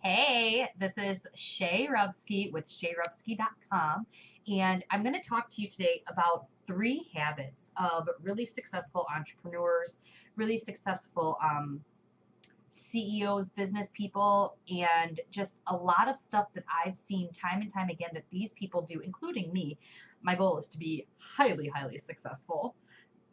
Hey, this is Shay Rubsky with shayrubsky.com, and I'm going to talk to you today about 3 habits of really successful entrepreneurs, really successful CEOs, business people, and just a lot of stuff that I've seen time and time again that these people do, including me. My goal is to be highly, highly successful,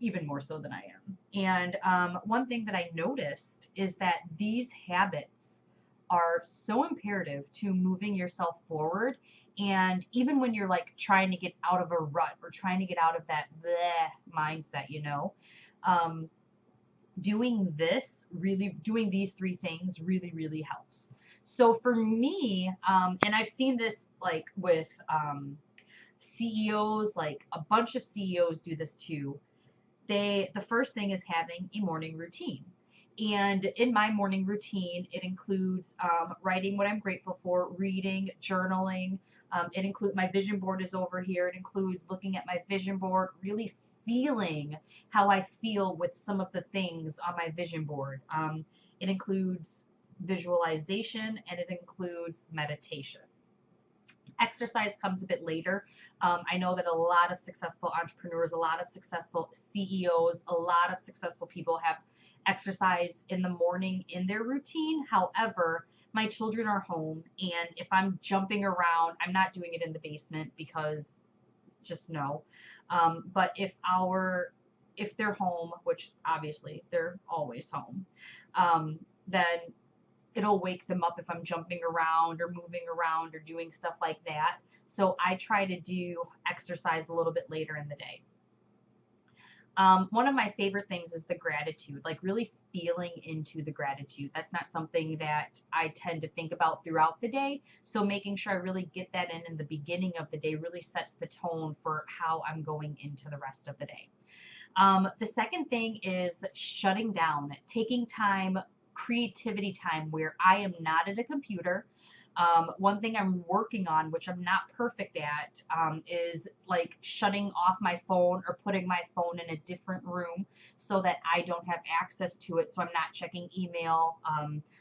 even more so than I am. And one thing that I noticed is that these habits are so imperative to moving yourself forward. And even when you're like trying to get out of a rut or trying to get out of that bleh mindset, um, doing these 3 things really, really helps. So for me, and I've seen this like with CEOs, like a bunch of CEOs do this too. The first thing is having a morning routine. And in my morning routine, it includes writing what I'm grateful for, reading, journaling. It includes my vision board is over here. It includes looking at my vision board, really feeling how I feel with some of the things on my vision board. It includes visualization and it includes meditation. Exercise comes a bit later. I know that a lot of successful entrepreneurs, a lot of successful CEOs, a lot of successful people have exercise in the morning in their routine. However, my children are home, and if I'm jumping around, I'm not doing it in the basement because just no. But if they're home, which obviously they're always home, then it'll wake them up if I'm jumping around or moving around or doing stuff like that. So I try to do exercise a little bit later in the day. One of my favorite things is the gratitude, like really feeling into the gratitude. That's not something that I tend to think about throughout the day. So making sure I really get that in the beginning of the day really sets the tone for how I'm going into the rest of the day. The second thing is shutting down, taking time, creativity time where I am not at a computer. One thing I'm working on, which I'm not perfect at, is like shutting off my phone or putting my phone in a different room so that I don't have access to it. So I'm not checking email.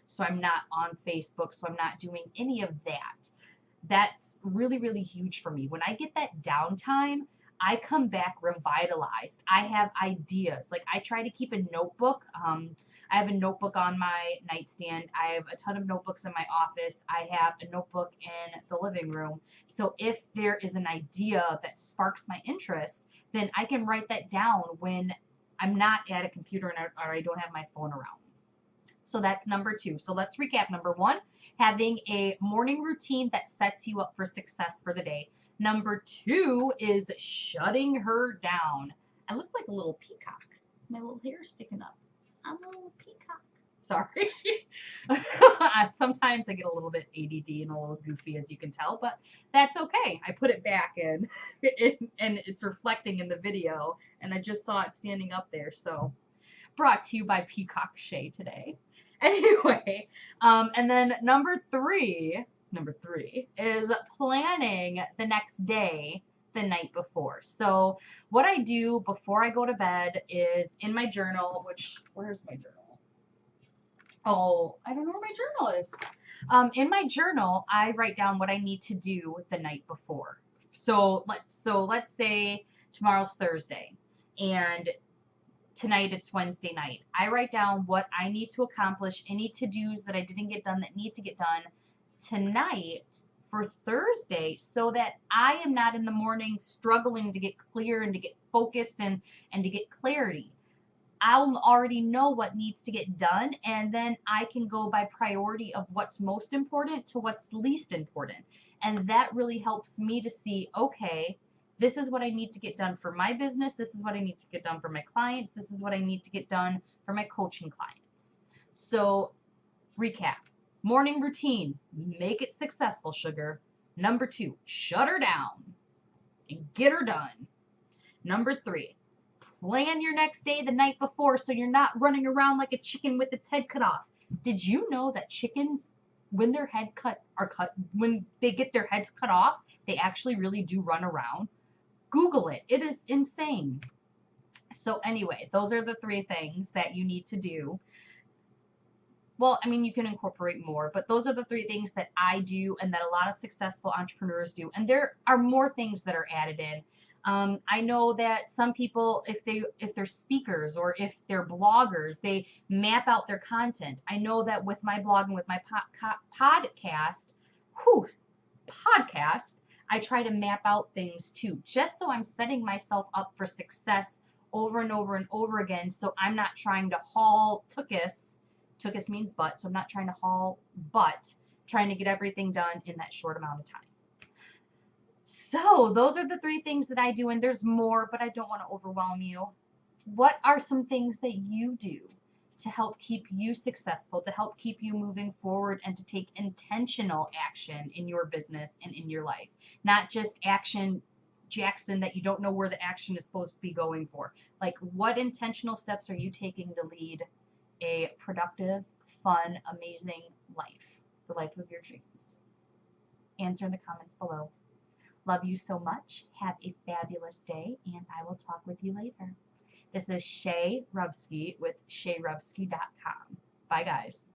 So I'm not on Facebook. So I'm not doing any of that. That's really, really huge for me. When I get that downtime, I come back revitalized. I have ideas. Like I try to keep a notebook. I have a notebook on my nightstand. I have a ton of notebooks in my office. I have a notebook in the living room. So if there is an idea that sparks my interest, then I can write that down when I'm not at a computer or I don't have my phone around. So that's number 2. So let's recap. Number 1, having a morning routine that sets you up for success for the day. Number 2 is shutting her down. I look like a little peacock. My little hair's sticking up. I'm a little peacock. Sorry. Sometimes I get a little bit ADD and a little goofy, as you can tell, but that's okay. I put it back in, and it's reflecting in the video, and I just saw it standing up there. So brought to you by Peacock Shay today. Anyway, and then number 3 is planning the next day the night before. So what I do before I go to bed is in my journal, where's my journal? Oh, I don't know where my journal is. In my journal, I write down what I need to do the night before. So let's say tomorrow's Thursday, and tonight it's Wednesday night. I write down what I need to accomplish, any to-dos that I didn't get done that need to get done tonight for Thursday, so that I am not in the morning struggling to get clear and to get focused and to get clarity. I'll already know what needs to get done, and then I can go by priority of what's most important to what's least important. And that really helps me to see, okay, this is what I need to get done for my business. This is what I need to get done for my clients. This is what I need to get done for my coaching clients. So, recap. Morning routine. Make it successful, sugar. Number 2, shut her down and get her done. Number 3, plan your next day the night before so you're not running around like a chicken with its head cut off. Did you know that chickens, when when they get their heads cut off, they actually really do run around? Google it. It is insane. So anyway, those are the 3 things that you need to do. Well, I mean, you can incorporate more, but those are the three things that I do and that a lot of successful entrepreneurs do. And there are more things that are added in. I know that some people, if they're speakers or if they're bloggers, they map out their content. I know that with my blog and with my podcast, whew, podcast, I try to map out things too, just so I'm setting myself up for success over and over and over again. So I'm not trying to haul tuchus. Tuchus means butt. So I'm not trying to haul butt, trying to get everything done in that short amount of time. So those are the three things that I do, and there's more, but I don't want to overwhelm you. What are some things that you do to help keep you successful, to help keep you moving forward, and to take intentional action in your business and in your life? Not just action Jackson that you don't know where the action is supposed to be going for. Like, what intentional steps are you taking to lead a productive, fun, amazing life, the life of your dreams? Answer in the comments below. Love you so much. Have a fabulous day, and I will talk with you later. This is Shay Rubsky with shayrubsky.com. Bye, guys.